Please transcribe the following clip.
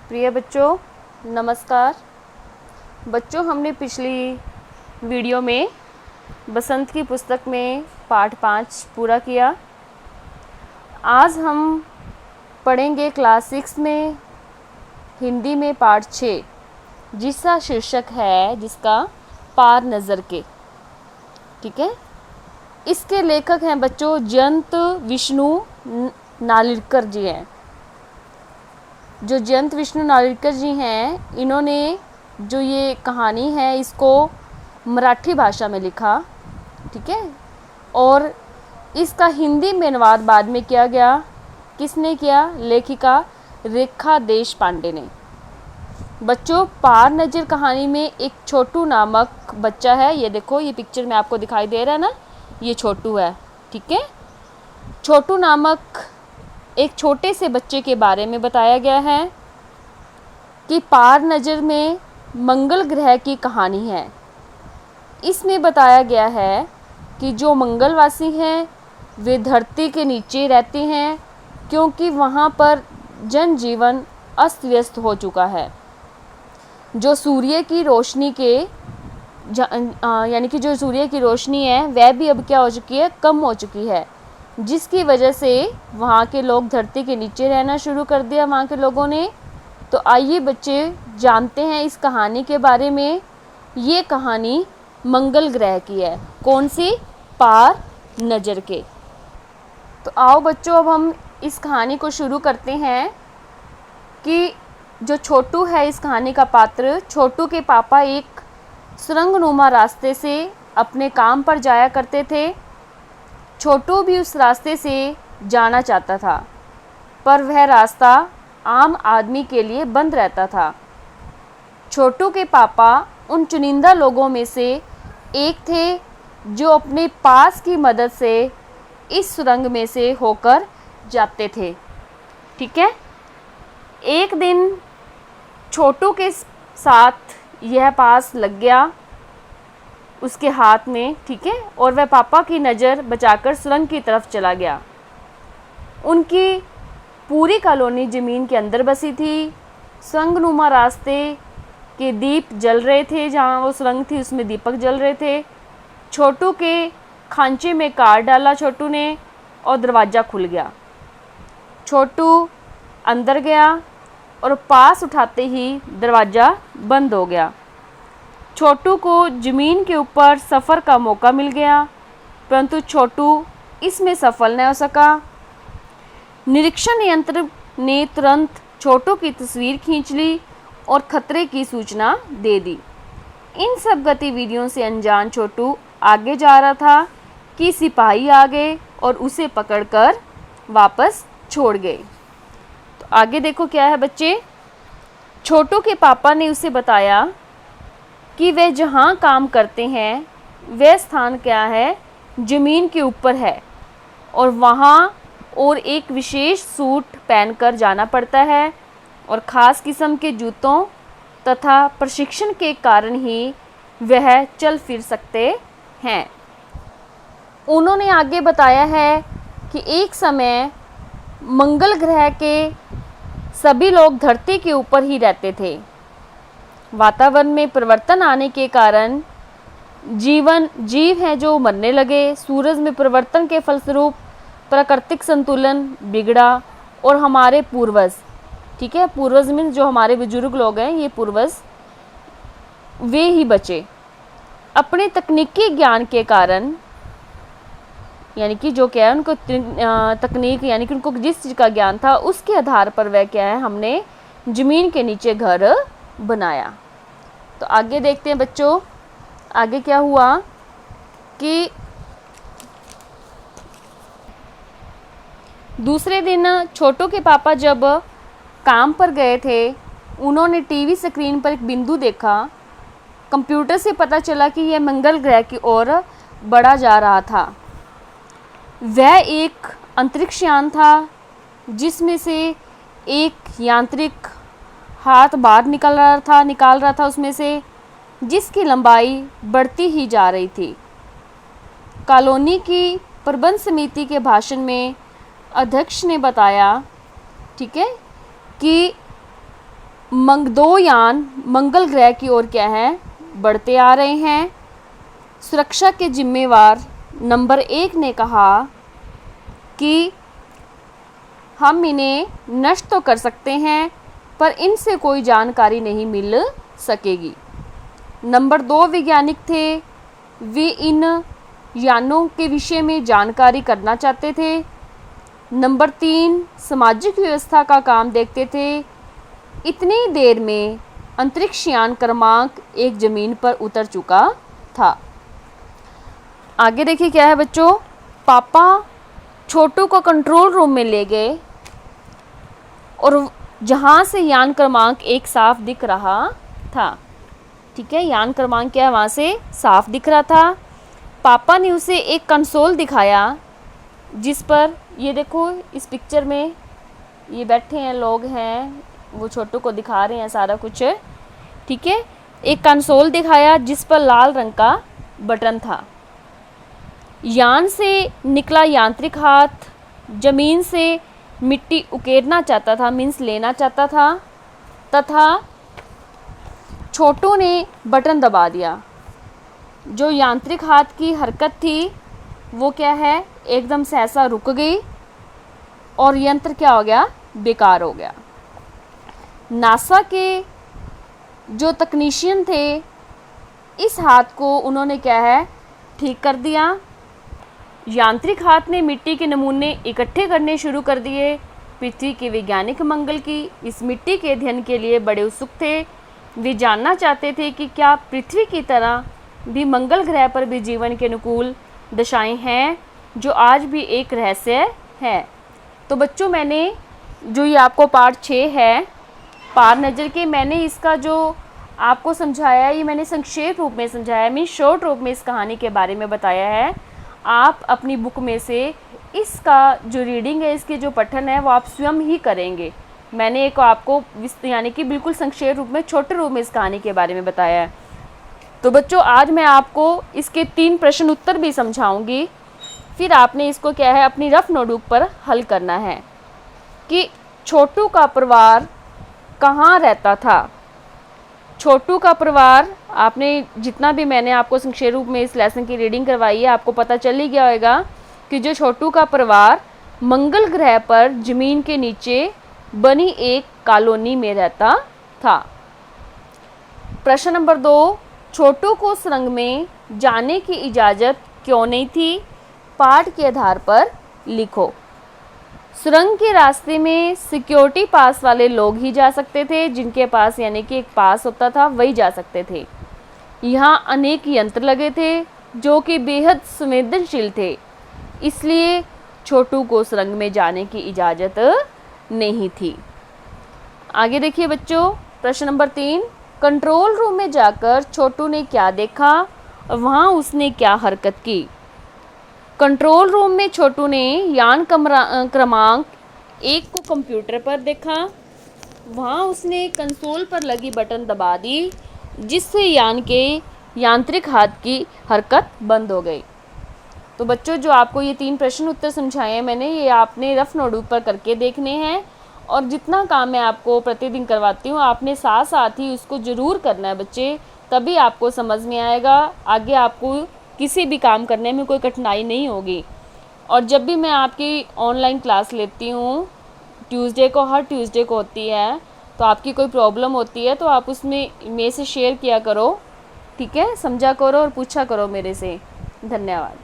प्रिय बच्चों, नमस्कार। बच्चों, हमने पिछली वीडियो में बसंत की पुस्तक में पाठ 5 पूरा किया। आज हम पढ़ेंगे क्लास 6 में हिंदी में पाठ 6, जिसका शीर्षक है जिसका पार नज़र के। ठीक है, इसके लेखक हैं बच्चों जयंत विष्णु नालिरकर जी हैं। जो जयंत विष्णु नालिरकर जी हैं, इन्होंने जो ये कहानी है इसको मराठी भाषा में लिखा। ठीक है, और इसका हिंदी में अनुवाद बाद में किया गया। किसने किया? लेखिका रेखा देशपांडे ने। बच्चों, पार नज़र कहानी में एक छोटू नामक बच्चा है। ये देखो, ये पिक्चर में आपको दिखाई दे रहा है ना, ये छोटू है। ठीक है, छोटू नामक एक छोटे से बच्चे के बारे में बताया गया है कि पार नज़र में मंगल ग्रह की कहानी है। इसमें बताया गया है कि जो मंगलवासी हैं वे धरती के नीचे रहते हैं, क्योंकि वहाँ पर जनजीवन अस्त व्यस्त हो चुका है। जो सूर्य की रोशनी के यानी कि जो सूर्य की रोशनी है वह भी अब क्या हो चुकी है? कम हो चुकी है, जिसकी वजह से वहाँ के लोग धरती के नीचे रहना शुरू कर दिया वहाँ के लोगों ने। तो आइए बच्चे जानते हैं इस कहानी के बारे में। ये कहानी मंगल ग्रह की है। कौन सी? पार नज़र के। तो आओ बच्चों, अब हम इस कहानी को शुरू करते हैं कि जो छोटू है इस कहानी का पात्र, छोटू के पापा एक सुरंगनुमा रास्ते से अपने काम पर जाया करते थे। छोटू भी उस रास्ते से जाना चाहता था, पर वह रास्ता आम आदमी के लिए बंद रहता था। छोटू के पापा उन चुनिंदा लोगों में से एक थे जो अपने पास की मदद से इस सुरंग में से होकर जाते थे। ठीक है, एक दिन छोटू के साथ यह पास लग गया उसके हाथ में। ठीक है, और वह पापा की नज़र बचाकर सुरंग की तरफ चला गया। उनकी पूरी कॉलोनी ज़मीन के अंदर बसी थी। सुरंगनुमा रास्ते के दीप जल रहे थे, जहाँ वो सुरंग थी उसमें दीपक जल रहे थे। छोटू के खांचे में काट डाला छोटू ने और दरवाज़ा खुल गया। छोटू अंदर गया और पास उठाते ही दरवाज़ा बंद हो गया। छोटू को ज़मीन के ऊपर सफ़र का मौका मिल गया, परंतु छोटू इसमें सफल न हो सका। निरीक्षण यंत्र ने तुरंत छोटू की तस्वीर खींच ली और खतरे की सूचना दे दी। इन सब गतिविधियों से अनजान छोटू आगे जा रहा था कि सिपाही आ गए और उसे पकड़कर वापस छोड़ गए। तो आगे देखो क्या है बच्चे। छोटू के पापा ने उसे बताया कि वे जहाँ काम करते हैं वह स्थान क्या है? ज़मीन के ऊपर है, और वहाँ और एक विशेष सूट पहनकर जाना पड़ता है, और ख़ास किस्म के जूतों तथा प्रशिक्षण के कारण ही वह चल फिर सकते हैं। उन्होंने आगे बताया है कि एक समय मंगल ग्रह के सभी लोग धरती के ऊपर ही रहते थे। वातावरण में परिवर्तन आने के कारण जीव हैं जो मरने लगे। सूरज में परिवर्तन के फलस्वरूप प्राकृतिक संतुलन बिगड़ा और हमारे पूर्वज, ठीक है, पूर्वज में जो हमारे बुजुर्ग लोग हैं, ये पूर्वज वे ही बचे। अपने तकनीकी ज्ञान के कारण, यानी कि जो क्या है उनको तकनीक, यानी कि उनको जिस चीज़ का ज्ञान था उसके आधार पर वह क्या है, हमने ज़मीन के नीचे घर बनाया। तो आगे देखते हैं बच्चों, आगे क्या हुआ कि दूसरे दिन छोटू के पापा जब काम पर गए थे, उन्होंने टीवी स्क्रीन पर एक बिंदु देखा। कंप्यूटर से पता चला कि यह मंगल ग्रह की ओर बढ़ा जा रहा था। वह एक अंतरिक्ष यान था जिसमें से एक यांत्रिक हाथ बाहर निकाल रहा था उसमें से, जिसकी लंबाई बढ़ती ही जा रही थी। कॉलोनी की प्रबंध समिति के भाषण में अध्यक्ष ने बताया, ठीक है, कि दो यान मंगल ग्रह की ओर क्या है, बढ़ते आ रहे हैं। सुरक्षा के जिम्मेवार नंबर 1 ने कहा कि हम इन्हें नष्ट तो कर सकते हैं पर इनसे कोई जानकारी नहीं मिल सकेगी। नंबर 2 वैज्ञानिक थे, वे इन यानों के विषय में जानकारी करना चाहते थे। नंबर 3 सामाजिक व्यवस्था का काम देखते थे। इतनी देर में अंतरिक्ष यान क्रमांक 1 जमीन पर उतर चुका था। आगे देखिए क्या है बच्चों, पापा छोटू को कंट्रोल रूम में ले गए और जहाँ से यान क्रमांक 1 साफ दिख रहा था। ठीक है, यान क्रमांक क्या है, वहाँ से साफ दिख रहा था। पापा ने उसे एक कंसोल दिखाया जिस पर ये देखो, इस पिक्चर में ये बैठे हैं लोग हैं, वो छोटू को दिखा रहे हैं सारा कुछ। ठीक है, एक कंसोल दिखाया जिस पर लाल रंग का बटन था। यान से निकला यांत्रिक हाथ जमीन से मिट्टी उकेरना चाहता था, मीन्स लेना चाहता था, तथा छोटू ने बटन दबा दिया। जो यांत्रिक हाथ की हरकत थी वो क्या है, एकदम से ऐसा रुक गई और यंत्र क्या हो गया, बेकार हो गया। नासा के जो तकनीशियन थे, इस हाथ को उन्होंने क्या है, ठीक कर दिया। यांत्रिक हाथ ने मिट्टी के नमूने इकट्ठे करने शुरू कर दिए। पृथ्वी के वैज्ञानिक मंगल की इस मिट्टी के अध्ययन के लिए बड़े उत्सुक थे। वे जानना चाहते थे कि क्या पृथ्वी की तरह भी मंगल ग्रह पर भी जीवन के अनुकूल दशाएं हैं, जो आज भी एक रहस्य है। तो बच्चों, मैंने जो ये आपको पार्ट 6 है पार नज़र के, मैंने इसका जो आपको समझाया है, ये मैंने संक्षेप रूप में समझाया, मीन्स शॉर्ट रूप में इस कहानी के बारे में बताया है। आप अपनी बुक में से इसका जो रीडिंग है, इसके जो पठन है वो आप स्वयं ही करेंगे। मैंने एक आपको यानी कि बिल्कुल संक्षेप रूप में, छोटे रूप में इस कहानी के बारे में बताया है। तो बच्चों, आज मैं आपको इसके 3 प्रश्न उत्तर भी समझाऊंगी। फिर आपने इसको क्या है, अपनी रफ नोटबुक पर हल करना है कि छोटू का परिवार कहाँ रहता था। छोटू का परिवार, आपने जितना भी मैंने आपको संक्षेप रूप में इस लेसन की रीडिंग करवाई है, आपको पता चल ही गया होगा कि जो छोटू का परिवार मंगल ग्रह पर जमीन के नीचे बनी एक कॉलोनी में रहता था। प्रश्न नंबर 2, छोटू को सुरंग में जाने की इजाज़त क्यों नहीं थी, पाठ के आधार पर लिखो। सुरंग के रास्ते में सिक्योरिटी पास वाले लोग ही जा सकते थे, जिनके पास यानी कि एक पास होता था वही जा सकते थे। यहाँ अनेक यंत्र लगे थे जो कि बेहद संवेदनशील थे, इसलिए छोटू को सुरंग में जाने की इजाज़त नहीं थी। आगे देखिए बच्चों, प्रश्न नंबर 3, कंट्रोल रूम में जाकर छोटू ने क्या देखा और वहाँ उसने क्या हरकत की। कंट्रोल रूम में छोटू ने यान क्रमांक 1 को कंप्यूटर पर देखा। वहाँ उसने कंसोल पर लगी बटन दबा दी, जिससे यान के यांत्रिक हाथ की हरकत बंद हो गई। तो बच्चों, जो आपको ये 3 प्रश्न उत्तर समझाए हैं मैंने, ये आपने रफ नोटबुक पर करके देखने हैं। और जितना काम मैं आपको प्रतिदिन करवाती हूँ, आपने साथ साथ ही उसको ज़रूर करना है बच्चे, तभी आपको समझ में आएगा। आगे आपको किसी भी काम करने में कोई कठिनाई नहीं होगी। और जब भी मैं आपकी ऑनलाइन क्लास लेती हूँ, हर ट्यूसडे को होती है, तो आपकी कोई प्रॉब्लम होती है तो आप उसमें मेरे से शेयर किया करो, ठीक है, समझा करो और पूछा करो मेरे से। धन्यवाद।